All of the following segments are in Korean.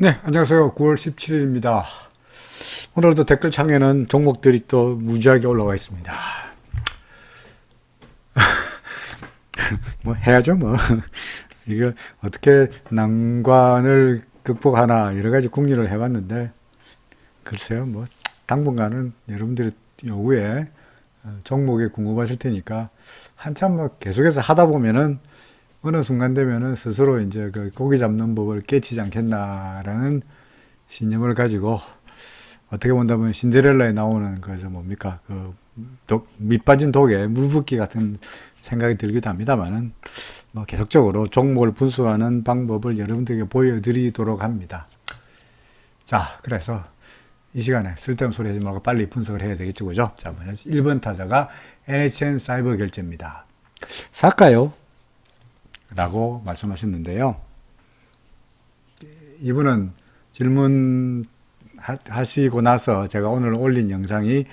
네, 안녕하세요. 9월 17일입니다. 오늘도 댓글창에는 종목들이 또 무지하게 올라와 있습니다. 뭐 해야죠, 뭐. 이거 어떻게 난관을 극복하나 여러 가지 궁리를 해봤는데 글쎄요, 뭐 당분간은 여러분들이 요구에 종목에 궁금하실 테니까 한참 뭐 계속해서 하다 보면은 어느 순간 되면은 스스로 이제 그 고기 잡는 법을 깨치지 않겠나라는 신념을 가지고 어떻게 본다면 신데렐라에 나오는 그저 뭡니까 밑 빠진 독에 물 붓기 같은 생각이 들기도 합니다만은 뭐 계속적으로 종목을 분석하는 방법을 여러분들에게 보여드리도록 합니다. 자, 그래서 이 시간에 쓸데없는 소리 하지 말고 빨리 분석을 해야 되겠죠, 그죠? 자, 먼저 1번 타자가 NHN 사이버 결제입니다. 살까요? 라고 말씀하셨는데요. 이분은 질문 하시고 나서 제가 오늘 올린 영상이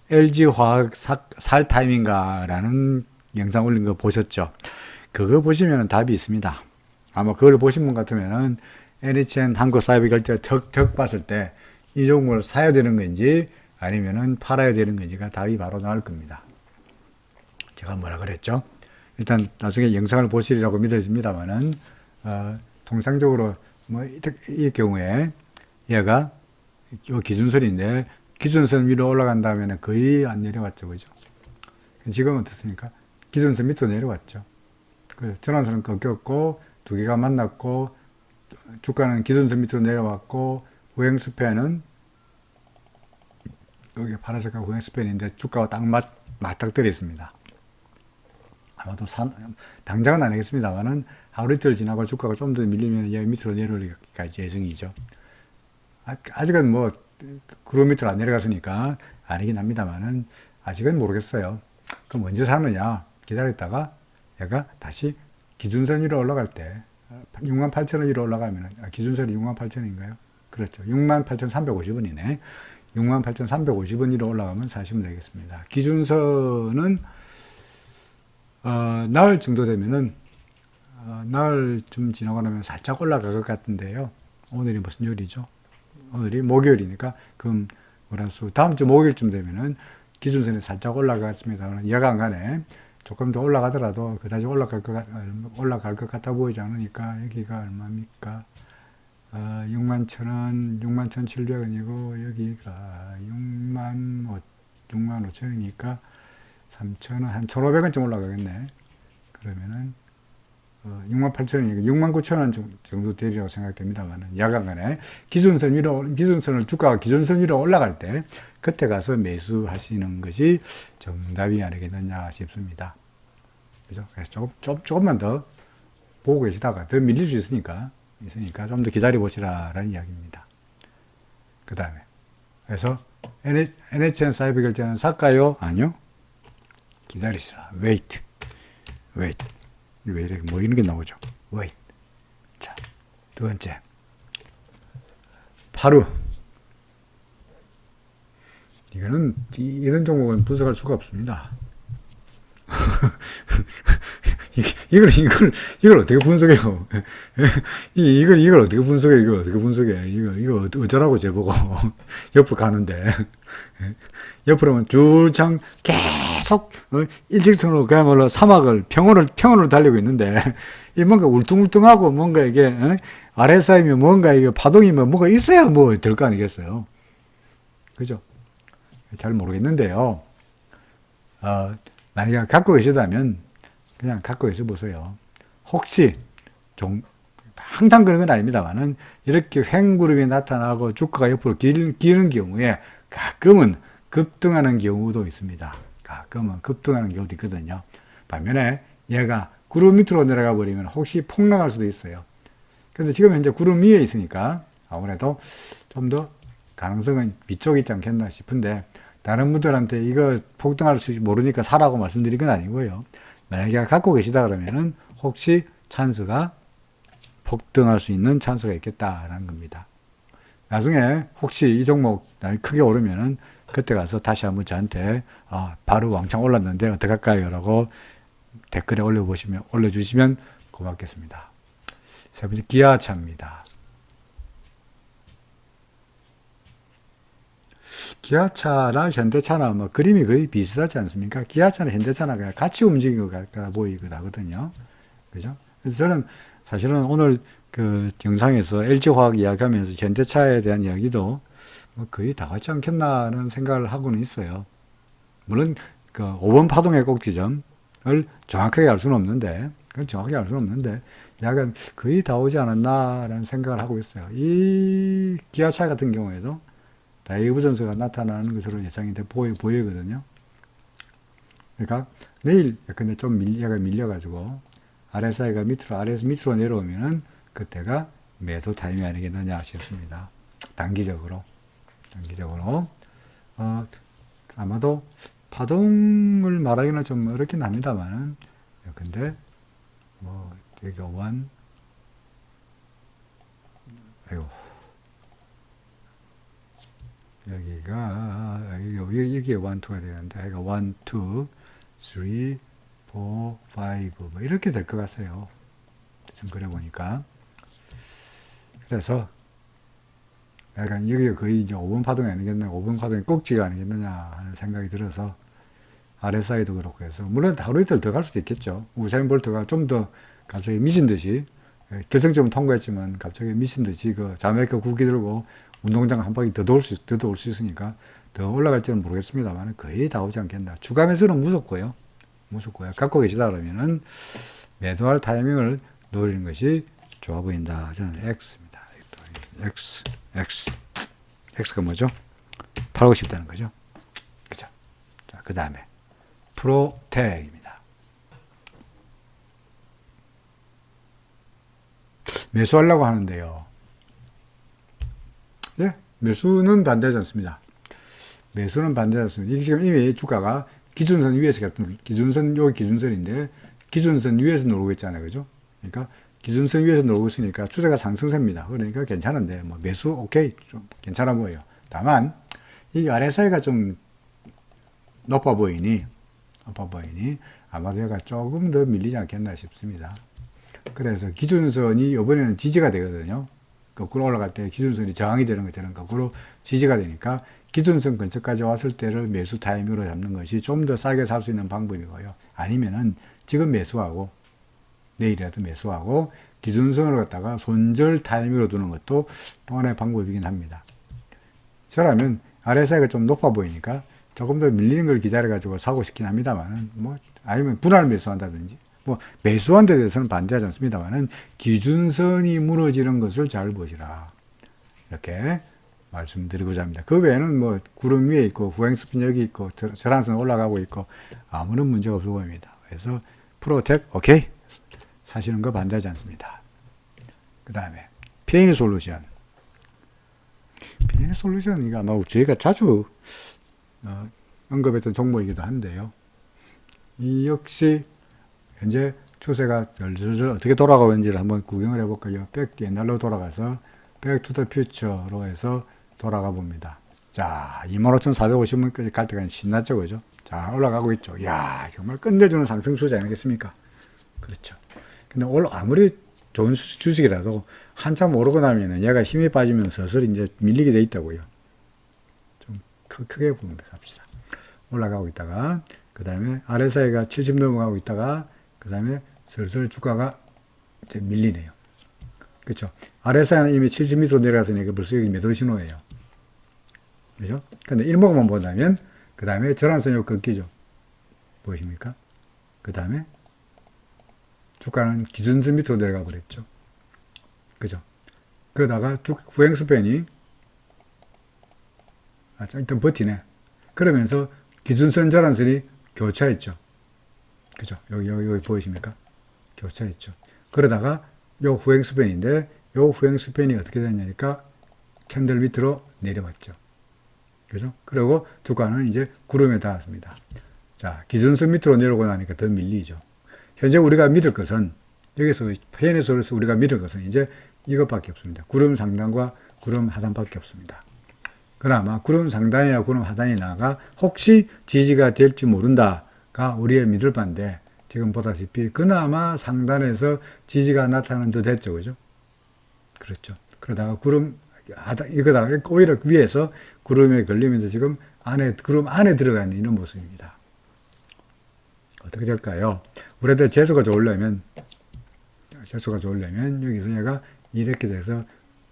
LG화학 살 타임인가 라는 영상 올린 거 보셨죠? 그거 보시면 답이 있습니다. 아마 그걸 보신 분 같으면은 NHN 한국 사이버 결제를 턱 봤을 때 이 종목을 사야 되는 건지 아니면은 팔아야 되는 건지가 답이 바로 나올 겁니다. 제가 뭐라 그랬죠? 일단 나중에 영상을 보시리라고 믿어집니다만은 통상적으로 뭐 이 경우에 얘가 요 기준선인데 기준선 위로 올라간 다음에는 거의 안 내려왔죠, 그죠? 지금은 어떻습니까? 기준선 밑으로 내려왔죠. 그 전환선은 꺾였고 두 개가 만났고 주가는 기준선 밑으로 내려왔고 우행 스팬은 여기 파란색깔 우행 스팬인데 주가가 딱 맞닥뜨려 있습니다. 아마도 당장은 아니겠습니다만은 하루 이틀 지나고 주가가 좀 더 밀리면 여기 밑으로 내려오기까지 예정이죠. 아직은 뭐 그룹 밑으로 안 내려갔으니까 아니긴 합니다만은 아직은 모르겠어요. 그럼 언제 사느냐 기다렸다가 얘가 다시 기준선 위로 올라갈 때 68,000원 위로 올라가면 기준선이 68,000원인가요? 그렇죠. 68,350원이네. 68,350원 위로 올라가면 사시면 되겠습니다. 기준선은 나흘 정도 되면은 나흘 좀 지나고 나면 살짝 올라갈 것 같은데요. 오늘이 무슨 요일이죠? 오늘이 목요일이니까 금, 월화수 다음 주 목요일쯤 되면은 기준선이 살짝 올라갔습니다. 여간간에 조금 더 올라가더라도 그다지 올라갈 것 같아 보이지 않으니까 여기가 얼마입니까? 61,000원, 61,700원이고 여기가 65,000원이니까 3,000원, 한 1,500원쯤 올라가겠네. 그러면은 68,000원이니까 69,000원 정도 되리라고 생각됩니다만은 야간간에 기준선을 주가가 기준선 위로 올라갈 때 그때 가서 매수하시는 것이 정답이 아니겠느냐 싶습니다. 그죠? 그래서 조금만 더 보고 계시다가 더 밀릴 수 있으니까 좀 더 기다려 보시라라는 이야기입니다. 그 다음에 그래서 NHN 사이버 결제는 살까요? 아니요. 기다리시라. wait. 왜 이렇게 뭐 이런 게 나오죠? wait. 자, 두 번째. 파루. 이거는 이런 종목은 분석할 수가 없습니다. 이걸 어떻게 분석해요? 이걸 어떻게 분석해? 이거 어쩌라고 제보고 옆으로 가는데 옆으로는 줄창 계속 일직선으로 그야말로 사막을 평원을 달리고 있는데 이 뭔가 울퉁불퉁하고 뭔가 이게 RSI면 뭔가 이게 파동이면 뭐가 있어야 뭐 될 거 아니겠어요? 그죠? 잘 모르겠는데요. 만약에 갖고 계시다면 그냥 갖고 계셔 보세요. 혹시 항상 그런 건 아닙니다만은 이렇게 횡구름이 나타나고 주가가 옆으로 기는 경우에 가끔은 급등하는 경우도 있습니다. 가끔은 급등하는 경우도 있거든요. 반면에 얘가 구름 밑으로 내려가 버리면 혹시 폭락할 수도 있어요. 그래서 지금 현재 구름 위에 있으니까 아무래도 좀 더 가능성은 위쪽에 있지 않겠나 싶은데 다른 분들한테 이거 폭등할 수 모르니까 사라고 말씀드린 건 아니고요. 만약에 갖고 계시다 그러면은 혹시 찬스가 폭등할 수 있는 찬스가 있겠다라는 겁니다. 나중에 혹시 이 종목 크게 오르면은 그때 가서 다시 한번 저한테 바로 왕창 올랐는데 어떡할까요? 라고 댓글에 올려주시면 고맙겠습니다. 세 번째 기아차입니다. 기아차나 현대차나 뭐 그림이 거의 비슷하지 않습니까? 기아차나 현대차나 그냥 같이 움직이는 것 같아 보이거든요. 그죠? 그래서 저는 사실은 오늘 그 영상에서 LG화학 이야기하면서 현대차에 대한 이야기도 뭐 거의 다 같지 않겠나라는 생각을 하고는 있어요. 물론 그 5번 파동의 꼭지점을 정확하게 알 수는 없는데, 그건 정확하게 알 수는 없는데, 약간 거의 다 오지 않았나라는 생각을 하고 있어요. 이 기아차 같은 경우에도 다이버전스가 나타나는 것으로 예상이 보이거든요. 그러니까 내일 근데 좀 약간 밀려가지고 RSI가 아래에서 밑으로 내려오면은 그때가 매도 타임이 아니겠느냐 싶습니다. 단기적으로 아마도 파동을 말하기는 좀 어렵긴 합니다만은 근데 뭐 여기가 여기가 1, 2가 되는데 여기가 1, 2, 3, 4, 5 뭐 이렇게 될 것 같아요. 좀 그려보니까. 그래서 약간 여기가 거의 이제 5번 파동이 아니겠나, 5번 파동의 꼭지가 아니겠느냐 하는 생각이 들어서 RSI도 그렇고 해서 물론 하루 이틀 더 갈 수도 있겠죠. 우사인 볼트가 좀 더 갑자기 미친 듯이 결승점은 통과했지만 갑자기 미친 듯이 그 자메이카 국기 들고 운동장 한 바퀴 더 돌 수 있으니까 더 올라갈지는 모르겠습니다만 거의 다 오지 않겠나. 주가 매수는 무섭고요. 갖고 계시다 그러면은 매도할 타이밍을 노리는 것이 좋아 보인다. 저는 X입니다. X가 뭐죠? 팔고 싶다는 거죠. 그죠? 자, 그 다음에 프로텍입니다. 매수하려고 하는데요. 예, 매수는 반대하지 않습니다. 이게 지금 이미 주가가 기준선 위에서 여기 기준선인데 기준선 위에서 놀고 있잖아요. 그죠? 그러니까 기준선 위에서 놀고 있으니까 추세가 상승세입니다. 그러니까 괜찮은데 뭐 매수 오케이 좀 괜찮아 보여요. 다만 이 RSI가 좀 높아 보이니 아마도 얘가 조금 더 밀리지 않겠나 싶습니다. 그래서 기준선이 이번에는 지지가 되거든요. 거꾸로 올라갈 때 기준선이 저항이 되는 것처럼 거꾸로 지지가 되니까 기준선 근처까지 왔을 때를 매수 타이밍으로 잡는 것이 좀 더 싸게 살 수 있는 방법이고요. 아니면은 지금 매수하고 내일이라도 매수하고 기준선으로 갖다가 손절 타이밍으로 두는 것도 또 하나의 방법이긴 합니다. 저라면 RSI가 좀 높아 보이니까 조금 더 밀리는 걸 기다려가지고 사고 싶긴 합니다만은 뭐 아니면 분할 매수한다든지 뭐 매수한 데 대해서는 반대하지 않습니다만은 기준선이 무너지는 것을 잘 보시라 이렇게 말씀드리고자 합니다. 그 외에는 뭐 구름 위에 있고 후행스핀 여기 있고 저란선 올라가고 있고 아무런 문제가 없어 보입니다. 그래서 프로텍 오케이 사시는 거 반대하지 않습니다. 그 다음에 PN 솔루션 이거 아마 저희가 자주 언급했던 종목이기도 한데요. 이 역시 현재 추세가 절절절 어떻게 돌아가고 있는지를 한번 구경을 해볼까요? 옛날로 돌아가서 Back to the Future로 해서 돌아가 봅니다. 자, 25,450원까지 갈 때가 신났죠, 그죠? 자, 올라가고 있죠. 이야, 정말 끝내주는 상승 추세 아니겠습니까? 그렇죠. 근데 아무리 좋은 주식이라도 한참 오르고 나면은 얘가 힘이 빠지면 서서히 이제 밀리게 돼 있다고요. 좀 크게 봅시다. 올라가고 있다가, 그 다음에 RSI가 70 넘어가고 있다가, 그 다음에 슬슬 주가가 이제 밀리네요. 그렇죠. RSI는 이미 70m로 내려갔으니까 벌써 여기 매도 신호예요. 그죠? 근데 일목만 본다면, 그 다음에 저란선이 끊기죠. 보이십니까? 그 다음에 주가는 기준선 밑으로 내려가 버렸죠. 그죠? 그러다가 후행스팬이 일단 버티네. 그러면서 기준선 저란선이 교차했죠. 그죠? 여기 보이십니까? 교차했죠. 그러다가 요 후행스팬인데 요 후행스팬이 어떻게 됐냐니까 캔들 밑으로 내려왔죠. 그죠? 그리고 주가는 이제 구름에 닿았습니다. 자, 기준선 밑으로 내려오고 나니까 더 밀리죠. 현재 우리가 믿을 것은 여기서 PN에서 우리가 믿을 것은 이제 이것밖에 없습니다. 구름 상단과 구름 하단밖에 없습니다. 그나마 구름 상단이나 구름 하단이나가 혹시 지지가 될지 모른다가 우리의 믿을 바인데 지금 보다시피 그나마 상단에서 지지가 나타나는 듯 했죠. 그죠? 그렇죠. 그러다가 구름 이거다. 오히려 위에서 구름에 걸리면서 지금 구름 안에 들어가 있는 이런 모습입니다. 어떻게 될까요? 우리한테 재수가 좋으려면 여기서 얘가 이렇게 돼서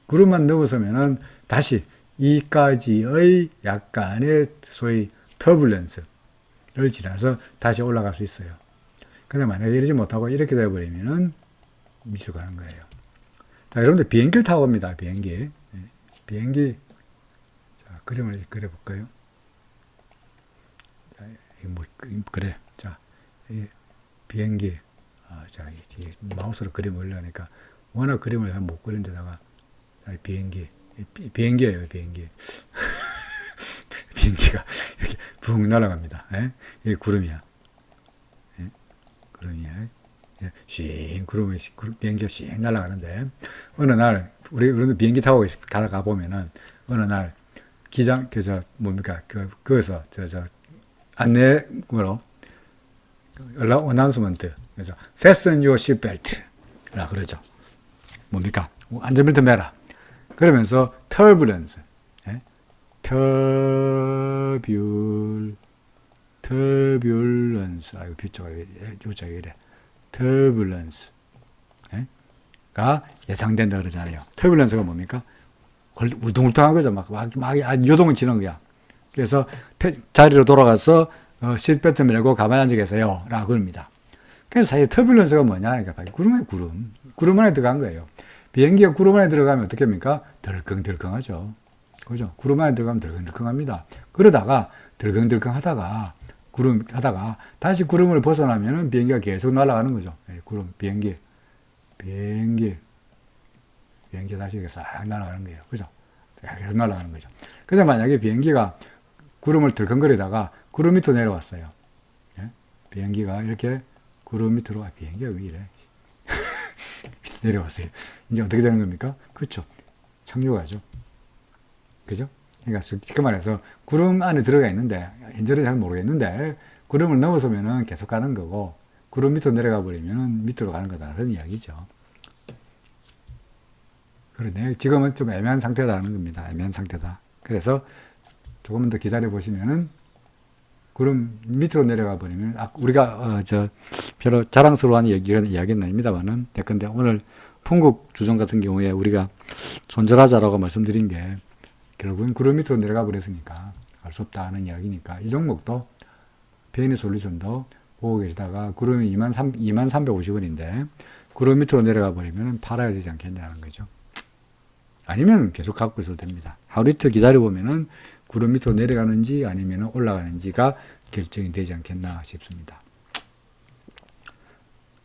구름만 넘어서면은 다시 이까지의 약간의 소위 터뷸런스를 지나서 다시 올라갈 수 있어요. 근데 만약에 이러지 못하고 이렇게 되어버리면은 밑으로 가는 거예요. 자, 여러분들 비행기를 타고 옵니다. 비행기. 자, 그림을 그려볼까요? 자, 그래. 자, 비행기. 자, 마우스로 그림 올려니까 워낙 그림을 잘 못 그린 데다가 비행기예요, 비행기. 비행기가 이렇게 붕 날아갑니다. 이게 구름이야. 구름이야. 비행기가 씩 날아가는데, 어느 날, 우리도 비행기 타고 가다가 보면은, 어느 날, 거기서, 안내으로, 어나운스먼트, 그래서, fasten your seatbelt. 라 그러죠. 뭡니까? 안전벨트 매라. 그러면서, turbulence. turbulence. 아이고, 요자가 이래. turbulence. 가 예상된다 그러잖아요. turbulence가 뭡니까? 울퉁불퉁한 거죠. 막 요동을 치는 거야. 그래서 자리로 돌아가서, 시트벨트 매고 가만히 앉아 계세요. 라고 그럽니다. 그래서 사실 터뷸런스가 뭐냐? 그러니까 구름 안에 들어간 거예요. 비행기가 구름 안에 들어가면 어떻게 합니까? 덜컹덜컹하죠. 그죠? 구름 안에 들어가면 덜컹덜컹합니다. 그러다가 덜컹덜컹 하다가 다시 구름을 벗어나면은 비행기가 계속 날아가는 거죠. 비행기 다시 이렇게 싹 날아가는 거예요. 그죠? 계속 날아가는 거죠. 근데 만약에 비행기가 구름을 덜컹거리다가 구름 밑으로 내려왔어요. 비행기가 이렇게 구름 밑으로, 비행기가 왜 이래? 내려왔어요. 이제 어떻게 되는 겁니까? 그렇죠. 착륙하죠. 그죠? 그러니까 쉽게 말해서 구름 안에 들어가 있는데, 현재는 잘 모르겠는데, 구름을 넘어서면은 계속 가는 거고, 구름 밑으로 내려가 버리면은 밑으로 가는 거다라는 이야기죠. 그러네. 지금은 좀 애매한 상태다라는 겁니다. 애매한 상태다. 그래서 조금 더 기다려 보시면은 구름 밑으로 내려가 버리면, 우리가, 별로 자랑스러운 이야기는 아닙니다만은, 근데 오늘 풍국 주종 같은 경우에 우리가 손절하자라고 말씀드린 게, 결국은 구름 밑으로 내려가 버렸으니까, 알 수 없다는 이야기니까, 이 종목도, 페이니 솔루션도 보고 계시다가, 구름이 2350원인데, 구름 밑으로 내려가 버리면 팔아야 되지 않겠냐는 거죠. 아니면 계속 갖고 있어도 됩니다. 하루 이틀 기다려보면은, 구름 밑으로 내려가는지 아니면 올라가는지가 결정이 되지 않겠나 싶습니다.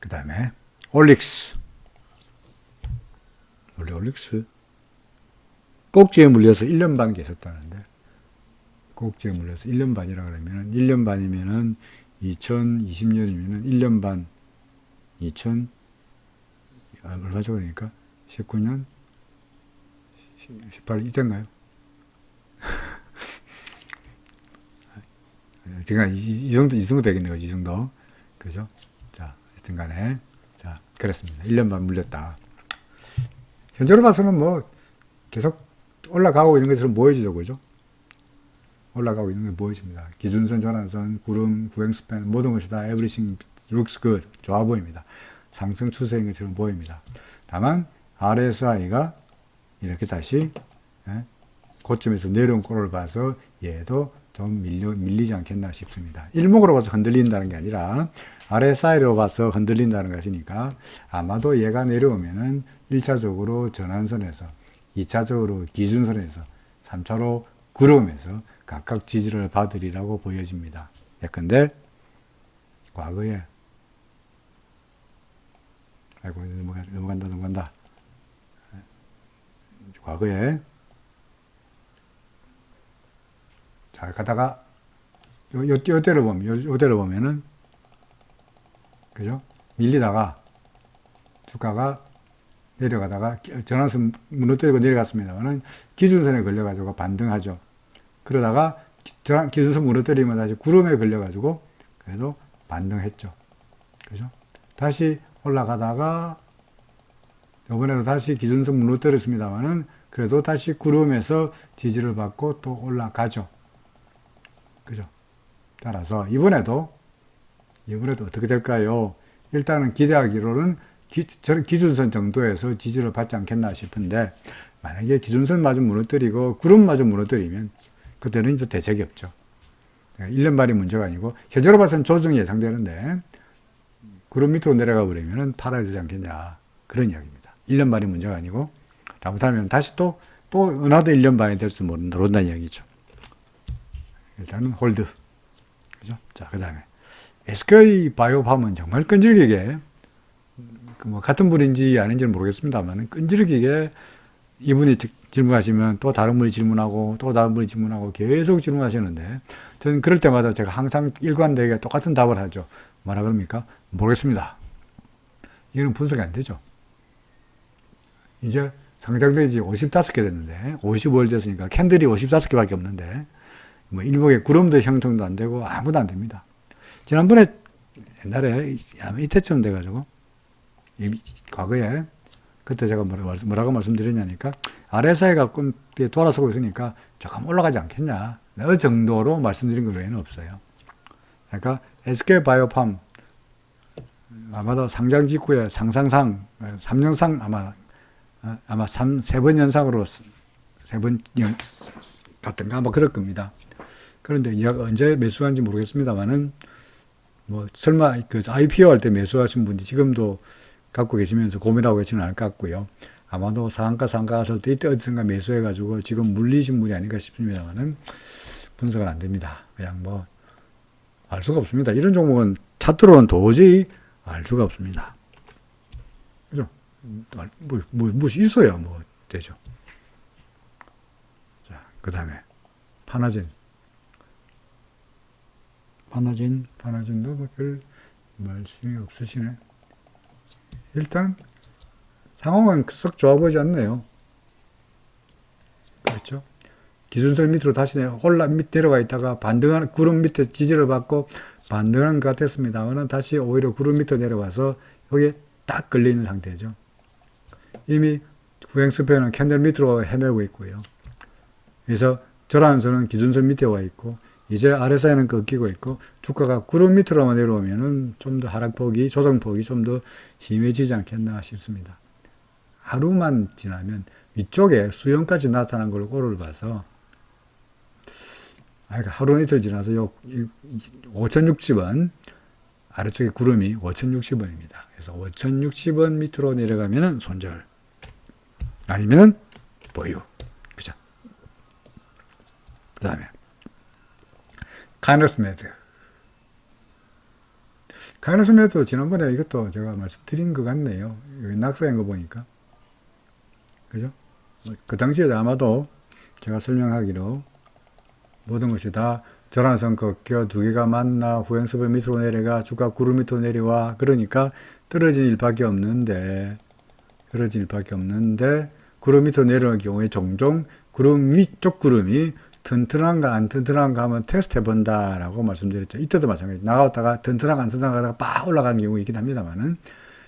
그 다음에 올릭스. 원래 올릭스 꼭지에 물려서 1년 반 계셨다는데, 꼭지에 물려서 1년 반이라 그러면 1년 반이면은 2020년이면은 1년 반 얼마죠? 그러니까 19년 18 이때인가요? 제가 이 정도 되겠네요. 이 정도. 그죠? 자, 하여튼 간에. 자, 그렇습니다. 1년 반 물렸다. 현재로 봐서는 뭐, 계속 올라가고 있는 것처럼 보여지죠. 그죠? 올라가고 있는 게 보여집니다. 기준선, 전환선, 구름, 구행스팬, 모든 것이 다 everything looks good. 좋아 보입니다. 상승 추세인 것처럼 보입니다. 다만, RSI가 이렇게 다시, 고점에서 내려온 꼴을 봐서 얘도 좀 밀리지 않겠나 싶습니다. 일목으로 봐서 흔들린다는 게 아니라 RSI로 봐서 흔들린다는 것이니까 아마도 얘가 내려오면은 1차적으로 전환선에서 2차적으로 기준선에서 3차로 구름에서 각각 지지를 받으리라고 보여집니다. 예컨대 과거에 넘어간다. 과거에 잘 가다가 요대로 보면은 그죠? 밀리다가 주가가 내려가다가 전환선 무너뜨리고 내려갔습니다만은 기준선에 걸려가지고 반등하죠. 그러다가 기준선 무너뜨리면 다시 구름에 걸려가지고 그래도 반등했죠. 그죠? 다시 올라가다가 이번에도 다시 기준선 무너뜨렸습니다만은 그래도 다시 구름에서 지지를 받고 또 올라가죠. 그죠? 따라서 이번에도 어떻게 될까요? 일단은 기대하기로는 저는 기준선 정도에서 지지를 받지 않겠나 싶은데, 만약에 기준선마저 무너뜨리고 구름마저 무너뜨리면 그때는 이제 대책이 없죠. 1년 반이 문제가 아니고, 현재로 봐서는 조정이 예상되는데 구름 밑으로 내려가 버리면 팔아야 되지 않겠냐, 그런 이야기입니다. 1년 반이 문제가 아니고, 잘못하면 다시 또 은하도 1년 반이 될 수 모른다는 이야기죠. 일단은 홀드. 그죠? 자, 그 다음에 SK 바이오팜은 정말 끈질기게, 뭐 같은 분인지 아닌지는 모르겠습니다만, 끈질기게 이분이 질문하시면 또 다른 분이 질문하고 또 다른 분이 질문하고 계속 질문하시는데, 저는 그럴 때마다 제가 항상 일관되게 똑같은 답을 하죠. 뭐라 그럽니까? 모르겠습니다. 이거는 분석이 안 되죠. 이제 상장된 지 55개 됐는데, 55일 됐으니까 캔들이 55개밖에 없는데, 뭐 일목의 구름도 형성도 안 되고 아무도 안 됩니다. 지난번에 옛날에 아마 이때쯤 돼가지고, 과거에 그때 제가 뭐라고 말씀드렸냐니까, RSI가 돌아서고 있으니까 조금 올라가지 않겠냐, 그 정도로 말씀드린 것 외에는 없어요. 그러니까 SK바이오팜 아마도 상장 직후에 상상상 3년상 아마 세 번 연상으로 3번 같은가 아마 그럴 겁니다. 그런데 언제 매수한지 모르겠습니다만은, 뭐 설마 그 IPO 할 때 매수하신 분이 지금도 갖고 계시면서 고민하고 계시는 않을 것 같고요. 아마도 상한가 갔을 때 이때 어디선가 매수해가지고 지금 물리신 분이 아닌가 싶습니다만은, 분석은 안 됩니다. 그냥 뭐 알 수가 없습니다. 이런 종목은 차트로는 도저히 알 수가 없습니다. 그죠? 무엇이 있어야 뭐 되죠. 자, 그 다음에 파나진도 뭐 별 말씀이 없으시네. 일단 상황은 썩 좋아 보이지 않네요. 그렇죠? 기준선 밑으로 다시 내려가 있다가 구름 밑에 지지를 받고 반등하는 것 같았습니다만, 다시 오히려 구름 밑으로 내려와서 여기에 딱 걸리는 상태죠. 이미 후행스팬은 캔들 밑으로 헤매고 있고요. 그래서 저란선은 기준선 밑에 와 있고, 이제 RSI는 꺾이고 있고, 주가가 구름 밑으로만 내려오면은 좀 더 하락폭이, 조정폭이 좀 더 심해지지 않겠나 싶습니다. 하루만 지나면 위쪽에 수영까지 나타난 걸 꼴을 봐서, 하루 이틀 지나서 5,060원, 아래쪽에 구름이 5,060원입니다. 그래서 5,060원 밑으로 내려가면은 손절, 아니면은 보유. 그죠? 그 다음에 카이너스메드 지난번에 이것도 제가 말씀드린 것 같네요. 여기 낙서한 거 보니까. 그죠? 그 당시에 아마도 제가 설명하기로, 모든 것이 다 전환선 꺾여 두 개가 만나 후행스팬 밑으로 내려가 주가 구름 밑으로 내려와, 그러니까 떨어진 일밖에 없는데 구름 밑으로 내려올 경우에 종종 구름 위쪽 구름이 튼튼한가 안 튼튼한가 하면 테스트 해본다라고 말씀드렸죠. 이때도 마찬가지. 나갔다가 튼튼한가 안 튼튼한가 하다가 빡 올라가는 경우 있긴 합니다만은,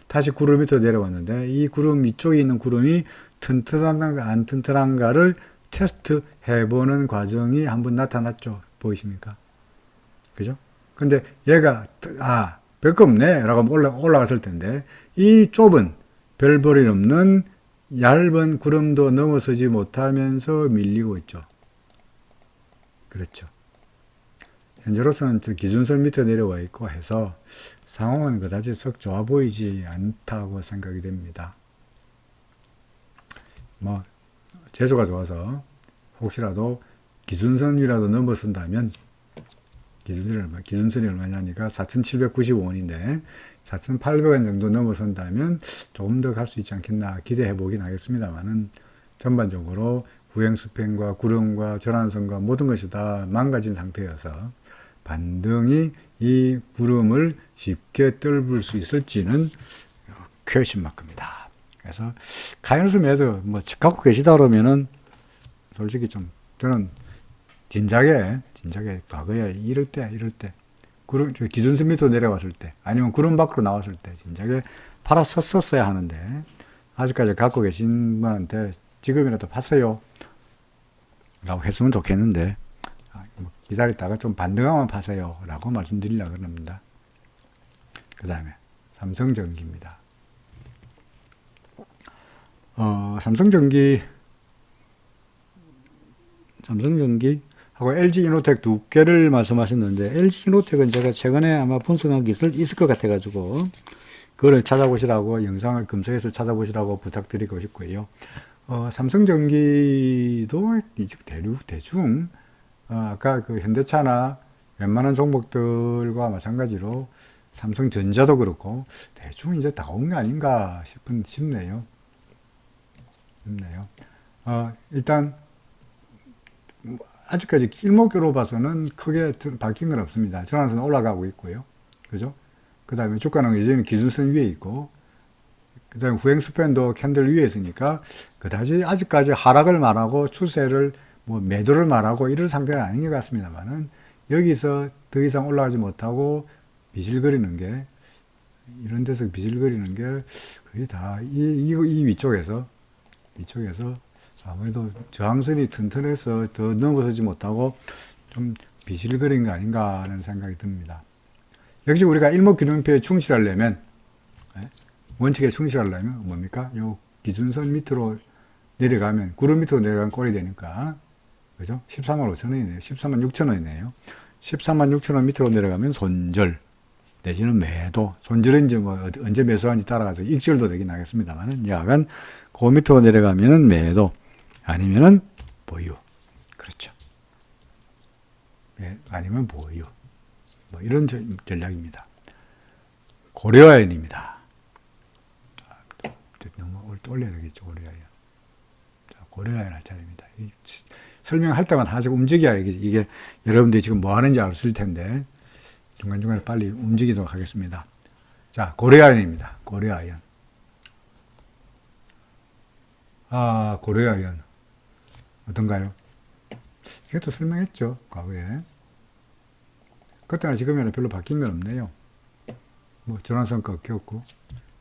다시 구름 밑으로 내려왔는데 이 구름 위쪽에 있는 구름이 튼튼한가 안 튼튼한가를 테스트 해보는 과정이 한번 나타났죠. 보이십니까? 그죠? 근데 얘가 별거 없네 라고 올라갔을 텐데, 이 좁은 별볼이 없는 얇은 구름도 넘어서지 못하면서 밀리고 있죠. 그렇죠. 현재로서는 저 기준선 밑에 내려와 있고 해서 상황은 그다지 썩 좋아 보이지 않다고 생각이 됩니다. 뭐 재료가 좋아서 혹시라도 기준선이라도 넘어선다면, 기준선이 얼마냐니까 4,795원인데 4,800원 정도 넘어선다면 조금 더 갈 수 있지 않겠나 기대해 보긴 하겠습니다만은, 전반적으로 후행스팬과 구름과 전환선과 모든 것이 다 망가진 상태여서 반등이 이 구름을 쉽게 뚫을 수 있을지는 퀘스천 마크입니다. 그래서 카이너스메드 뭐 갖고 계시다 그러면은 솔직히 좀 저는 진작에 과거에 이럴 때 구름 기준선 밑으로 내려왔을 때, 아니면 구름 밖으로 나왔을 때 진작에 팔아 섰었어야 하는데, 아직까지 갖고 계신 분한테 지금이라도 파세요. 라고 했으면 좋겠는데, 뭐 기다렸다가 좀 반등하면 파세요. 라고 말씀드리려고 합니다. 그 다음에 삼성전기입니다. 삼성전기하고 LG이노텍 두 개를 말씀하셨는데, LG이노텍은 제가 최근에 아마 분석한 기술 있을 것 같아가지고, 그거를 찾아보시라고, 영상을 검색해서 찾아보시라고 부탁드리고 싶고요. 삼성전기도 대충, 아까 그 현대차나 웬만한 종목들과 마찬가지로 삼성전자도 그렇고, 대충 이제 다 온 게 아닌가 싶네요. 일단, 아직까지 길목으로 봐서는 크게 바뀐 건 없습니다. 전환선은 올라가고 있고요. 그죠? 그 다음에 주가는 이제는 기준선 위에 있고, 그 다음에 후행 스팬도 캔들 위에 있으니까, 그다지 아직까지 하락을 말하고 추세를 뭐 매도를 말하고 이런 상태는 아닌 것 같습니다만은, 여기서 더 이상 올라가지 못하고 비실거리는 게, 이런 데서 비실거리는 게 거의 다 이 위쪽에서 아무래도 저항선이 튼튼해서 더 넘어서지 못하고 좀 비실거린 거 아닌가 하는 생각이 듭니다. 역시 우리가 일목균형표에 충실하려면, 원칙에 충실하려면 뭡니까? 요 기준선 밑으로 내려가면, 구름 밑으로 내려가면 꼴이 되니까, 그죠? 13만 5천 원이네요. 13만 6천 원이네요. 13만 6천 원 밑으로 내려가면 손절, 내지는 매도. 손절은 이제 뭐 언제 매수하는지 따라가서 익절도 되긴 하겠습니다만은, 약간 그 밑으로 내려가면은 매도, 아니면은 보유. 그렇죠. 아니면 보유. 뭐 이런 전략입니다. 고려아연입니다. 너무 올려야 되겠죠, 고려아연. 고려아연 할 차례입니다. 설명할 때만 아직 움직여야 이게 여러분들이 지금 뭐 하는지 알 수 있을 텐데, 중간중간에 빨리 움직이도록 하겠습니다. 자, 고려아연입니다. 고려아연. 고려아연. 어떤가요? 이것도 설명했죠, 과거에. 그때나 지금이나 별로 바뀐 건 없네요. 뭐 전환선 꺾였고,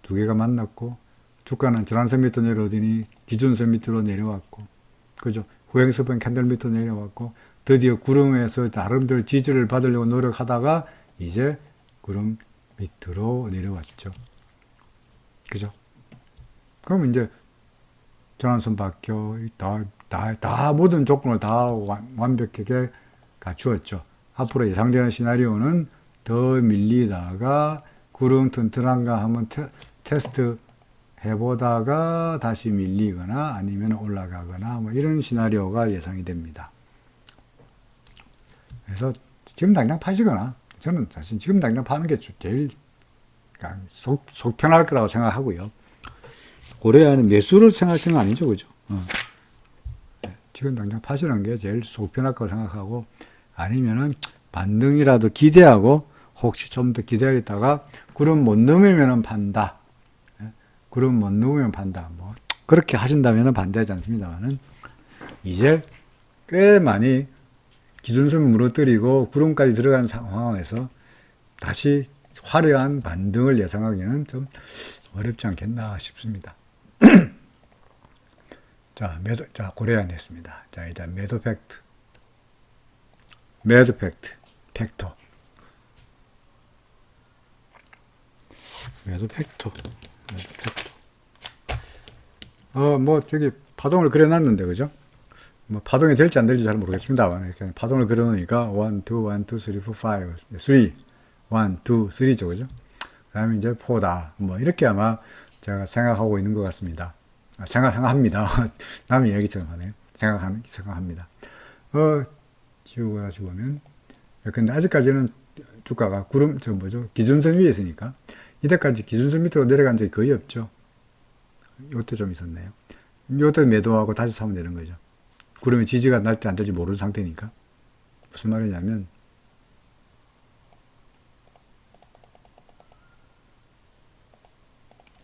두 개가 만났고, 주가는 전환선 밑으로 내려오더니 기준선 밑으로 내려왔고, 그죠? 후행스팬 캔들 밑으로 내려왔고, 드디어 구름에서 나름대로 지지를 받으려고 노력하다가 이제 구름 밑으로 내려왔죠. 그죠? 그럼 이제 전환선 바뀌어 다 모든 조건을 다 완벽하게 갖추었죠. 앞으로 예상되는 시나리오는 더 밀리다가 구름 튼튼한가 하면 테스트 해보다가 다시 밀리거나 아니면 올라가거나 뭐 이런 시나리오가 예상이 됩니다. 그래서 지금 당장 파시거나, 저는 사실 지금 당장 파는 게 제일 속 편할 거라고 생각하고요. 고려아연은 매수를 생각하시는 건 아니죠, 그죠? 지금 당장 파시는 게 제일 속 편할 거라고 생각하고, 아니면은 반등이라도 기대하고 혹시 좀 더 기다리다가 구름 못 넘으면 판다. 구름 못 넘으면 판다. 뭐 그렇게 하신다면 반대하지 않습니다만은, 이제 꽤 많이 기준선 무너뜨리고 구름까지 들어가는 상황에서 다시 화려한 반등을 예상하기는 좀 어렵지 않겠나 싶습니다. 자, 고려아연 했습니다. 자, 일단 매도 팩트. 팩터. 매도 팩터. 뭐, 저기, 파동을 그려놨는데, 그죠? 뭐, 파동이 될지 안 될지 잘 모르겠습니다만, 그냥 파동을 그려놓으니까, 1, 2, 1, 2, 3, 4, 5, 3, 1, 2, 3죠, 그죠? 그 다음에 이제 4다. 뭐, 이렇게 아마 제가 생각하고 있는 것 같습니다. 생각합니다. 남의 얘기처럼 하네요. 생각합니다. 지우고 다시 보면, 근데 아직까지는 주가가 기준선 위에 있으니까, 이때까지 기준선 밑으로 내려간 적이 거의 없죠. 요때 좀 있었네요. 요때 매도하고 다시 사면 되는 거죠. 구름이 지지가 날지 안 될지 모르는 상태니까. 무슨 말이냐면,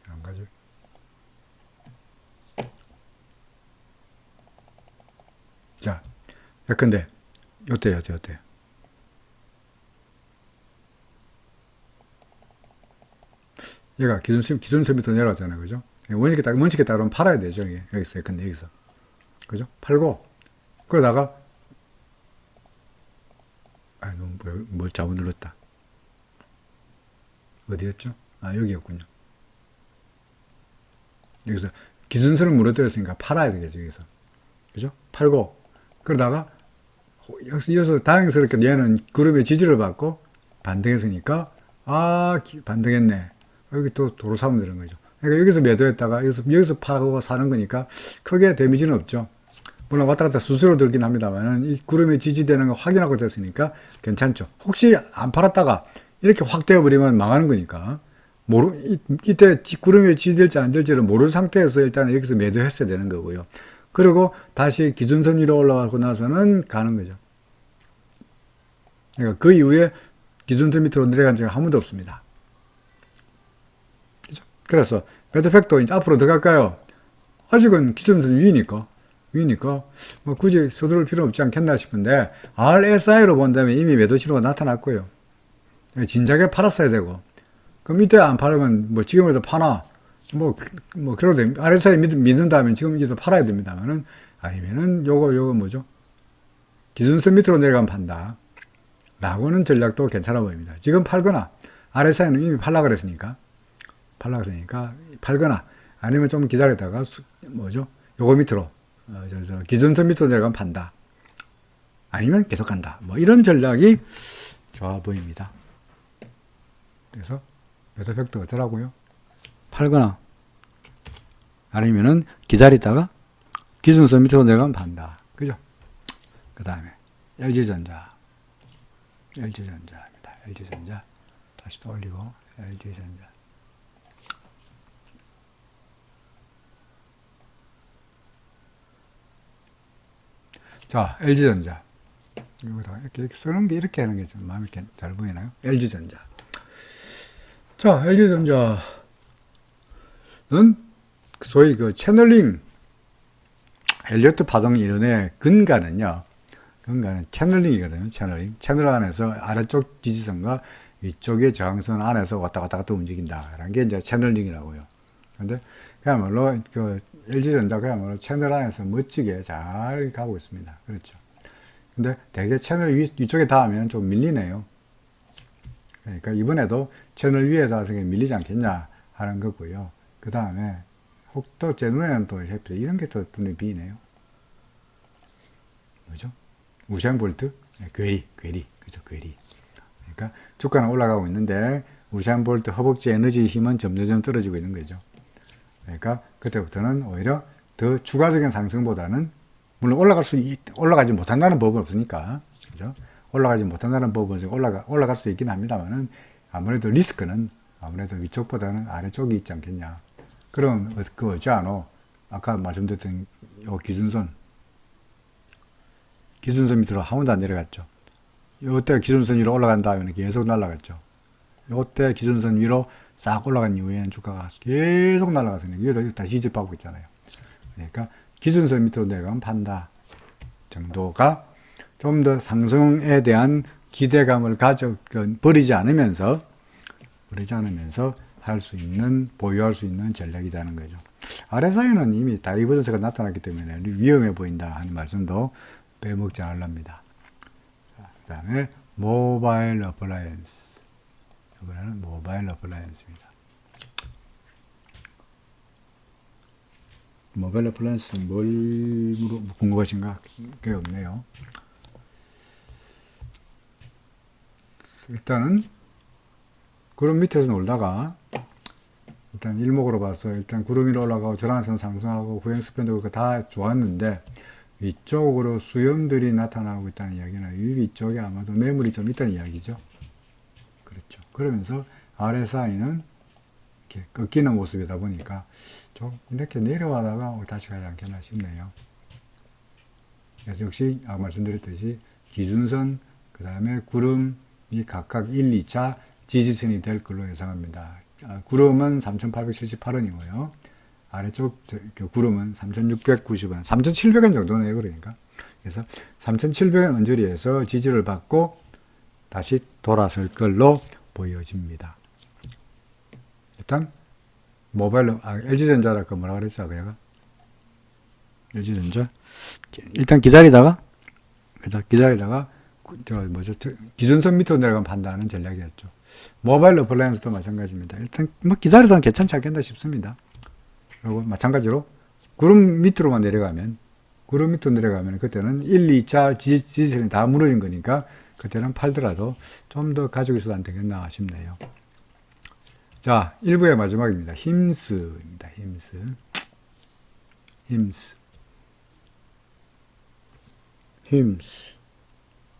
안 가죠. 자, 예컨대 요때요. 얘가 기준선 밑으로 내려왔잖아요, 그죠? 원칙에 따르면 팔아야 되죠, 이게. 여기서. 그죠? 팔고, 그러다가, 뭐 잘못 눌렀다. 어디였죠? 여기였군요. 여기서 기준선을 무너뜨렸으니까 팔아야 되겠죠, 여기서. 그죠? 팔고, 그러다가, 여기서 다행스럽게 얘는 구름의 지지를 받고 반등했으니까, 반등했네. 여기 또 도로 사면 되는 거죠. 그러니까 여기서 매도했다가 여기서 팔고 사는 거니까 크게 데미지는 없죠. 물론 왔다 갔다 수수료 들긴 합니다만은 이 구름에 지지되는 거 확인하고 됐으니까 괜찮죠. 혹시 안 팔았다가 이렇게 확 되어버리면 망하는 거니까 이때 구름에 지지될지 안 될지를 모르는 상태에서 일단 여기서 매도했어야 되는 거고요. 그리고 다시 기준선 위로 올라가고 나서는 가는 거죠. 그러니까 그 이후에 기준선 밑으로 내려간 적이 한 번도 없습니다. 그래서 매도팩도 이제 앞으로 더 갈까요? 아직은 기준선 위니까 뭐 굳이 서두를 필요 없지 않겠나 싶은데 RSI로 본다면 이미 매도 신호가 나타났고요. 진작에 팔았어야 되고 그럼 이때 안 팔으면 뭐 지금이라도 파나 뭐 그래도 됩니다. RSI 믿는다면 지금 이제도 팔아야 됩니다만은 아니면은 요거 뭐죠? 기준선 밑으로 내려가면 판다 라고는 전략도 괜찮아 보입니다. 지금 팔거나 RSI는 이미 팔라 그랬으니까 팔거나 아니면 좀 기다렸다가 뭐죠? 요거 밑으로 기준선 밑으로 내려가면 판다. 아니면 계속 간다. 뭐 이런 전략이 좋아 보입니다. 그래서 매도팩도 어쩌라고요? 팔거나 아니면은 기다리다가 기준선 밑으로 내려가면 판다. 그죠? 그 다음에 LG전자입니다. LG전자 다시 또 올리고 LG전자 자, LG전자. 여기다 이렇게 쓰는 게 이렇게 하는 게 좀 마음에 잘 보이나요? LG전자. 자, LG전자는 소위 그 채널링, 엘리어트 파동 이론의 근간은 채널링이거든요. 채널 안에서 아래쪽 지지선과 위쪽의 저항선 안에서 왔다 갔다 움직인다라는 게 이제 채널링이라고요. 근데 그야말로 LG전자 그야말로 채널 안에서 멋지게 잘 가고 있습니다. 그렇죠. 근데 대개 채널 위쪽에 닿으면 좀 밀리네요. 그러니까 이번에도 채널 위에 닿아서 밀리지 않겠냐 하는 거고요. 그 다음에 혹 제 눈에는 또 이런 게 또 눈에 비네요. 뭐죠? 우사인 볼트? 괴리. 그죠, 괴리. 그러니까 주가는 올라가고 있는데 우사인 볼트 허벅지 에너지 힘은 점점 떨어지고 있는 거죠. 그러니까 그때부터는 오히려 더 추가적인 상승보다는 물론 올라가지 못한다는 법은 없으니까 그죠? 올라가지 못한다는 법은 올라갈 수도 있긴 합니다만은 아무래도 리스크는 아무래도 위쪽보다는 아래쪽이 있지 않겠냐. 그럼 어찌 않어? 아까 말씀드렸던 요 기준선 밑으로 한 번도 안 내려갔죠. 요때 기준선 위로 올라간 다음에 계속 날아갔죠. 요때 기준선 위로 싹 올라간 이후에는 주가가 계속 날아갔으니까 이거 다시 지집하고 있잖아요. 그러니까 기준선 밑으로 내려가면 판다 정도가 좀 더 상승에 대한 기대감을 버리지 않으면서 보유할 수 있는 전략이라는 거죠. RSI는 이미 다이버전스가 나타났기 때문에 위험해 보인다 하는 말씀도 빼먹지 않으랍니다. 그 다음에 모바일 어플라이언스. 이번에는 모바일 어플라이언스입니다. 모바일 어플라이언스 뭘 궁금하신가? 꽤 없네요. 일단은 구름 밑에서 놀다가 일단 일목으로 봐서 일단 구름 위로 올라가고 전환선 상승하고 후행 스팬도 다 좋았는데 위쪽으로 수렴들이 나타나고 있다는 이야기는 이 위쪽에 아마도 매물이 좀 있다는 이야기죠. 그렇죠. 그러면서 RSI는 이렇게 꺾이는 모습이다 보니까 좀 이렇게 내려가다가 다시 가지 않겠나 싶네요. 그래서 역시 아까 말씀드렸듯이 기준선 그 다음에 구름이 각각 1, 2차 지지선이 될 걸로 예상합니다. 구름은 3,878원이고요. 아래쪽 구름은 3,690원, 3,700원 정도네요. 그러니까. 그래서 3,700원 언저리에서 지지를 받고 다시 돌아설 걸로 보여집니다. 일단 모바일로 LG전자랄까 뭐라 그랬죠? 얘가 LG전자. 일단 기다리다가, 기준선 밑으로 내려가면 판다는 전략이었죠. 모바일 어플라이언스도 마찬가지입니다. 일단, 기다리다가 괜찮지 않겠나 싶습니다. 그리고 마찬가지로, 구름 밑으로 내려가면, 그때는 1, 2차 지지선이 다 무너진 거니까, 그때는 팔더라도 좀 더 가지고 있어도 안 되겠나 싶네요. 자, 1부의 마지막입니다. 힘스입니다. 힘스.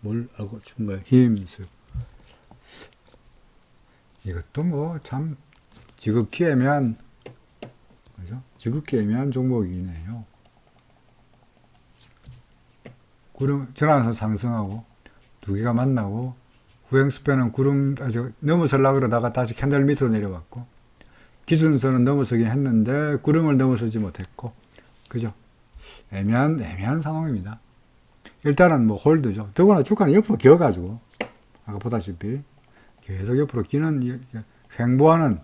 뭘 알고 싶은가요? 힘스. 이것도 참 지극히 애매한, 그죠? 지극히 애매한 종목이네요. 전환선 상승하고 두 개가 만나고 후행스팬은 구름 아주 넘어서려고 그러다가 다시 캔들 밑으로 내려왔고 기준선은 넘어서긴 했는데 구름을 넘어서지 못했고, 그죠? 애매한 상황입니다. 일단은 홀드죠. 더구나 주가는 옆으로 기어가지고 아까 보다시피 계속 옆으로 기는 횡보하는,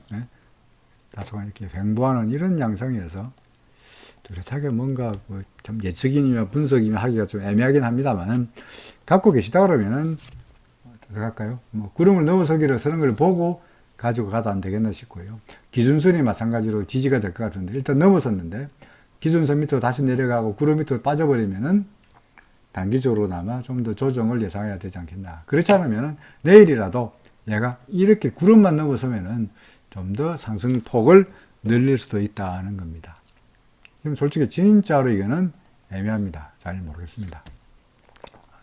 다소간 이렇게 횡보하는 이런 양상이어서 뚜렷하게 뭔가 참 예측이며 분석이며 하기가 좀 애매하긴 합니다만, 갖고 계시다 그러면은 어떡할까요? 구름을 넘어서기를 서는 걸 보고 가지고 가도 안 되겠나 싶고요. 기준선이 마찬가지로 지지가 될 것 같은데, 일단 넘어섰는데 기준선 밑으로 다시 내려가고 구름 밑으로 빠져버리면은 단기적으로나마 좀 더 조정을 예상해야 되지 않겠나. 그렇지 않으면은 내일이라도 얘가 이렇게 구름만 넘어서면은 좀 더 상승폭을 늘릴 수도 있다는 겁니다. 지금 솔직히 진짜로 이거는 애매합니다. 잘 모르겠습니다.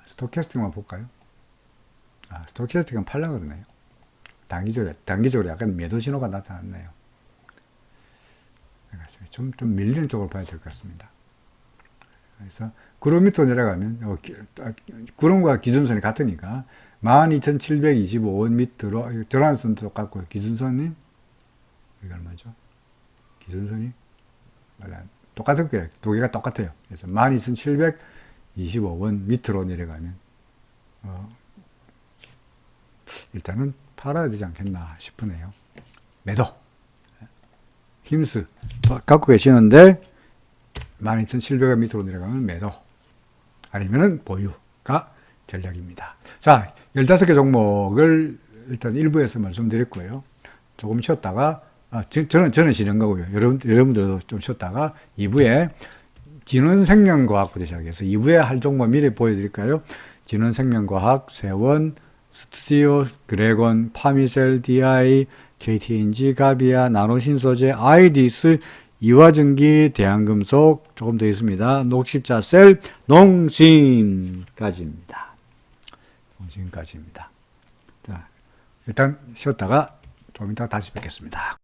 스토캐스팅만 볼까요? 스토캐스팅은 팔라 그러네요. 단기적으로 약간 매도 신호가 나타났네요. 좀 밀리는 쪽으로 봐야 될 것 같습니다. 그래서 구름 밑으로 내려가면 구름과 기준선이 같으니까 12,725원 밑으로 전환선도 똑같고 기준선이 이게 얼마죠? 기준선이 똑같을 거예요. 두 개가 똑같아요. 그래서 12,725원 밑으로 내려가면 일단은 팔아야 되지 않겠나 싶으네요. 매도. 힘스 갖고 계시는데 12,700원 밑으로 내려가면 매도. 아니면은 보유가 전략입니다. 자, 15개 종목을 일단 1부에서 말씀드렸고요. 조금 쉬었다가 저는 쉬는 거고요. 여러분들도 좀 쉬었다가 2부에 진원생명과학부터 시작해서 2부에 할 종목 미리 보여드릴까요? 진원생명과학, 세원, 스튜디오, 그레곤, 파미셀, DI, KTNG, 가비아, 나노신소재, 아이디스, 이화전기, 대한금속 조금 더 있습니다. 녹십자셀, 농심까지입니다. 자, 일단 쉬었다가 좀 이따 다시 뵙겠습니다.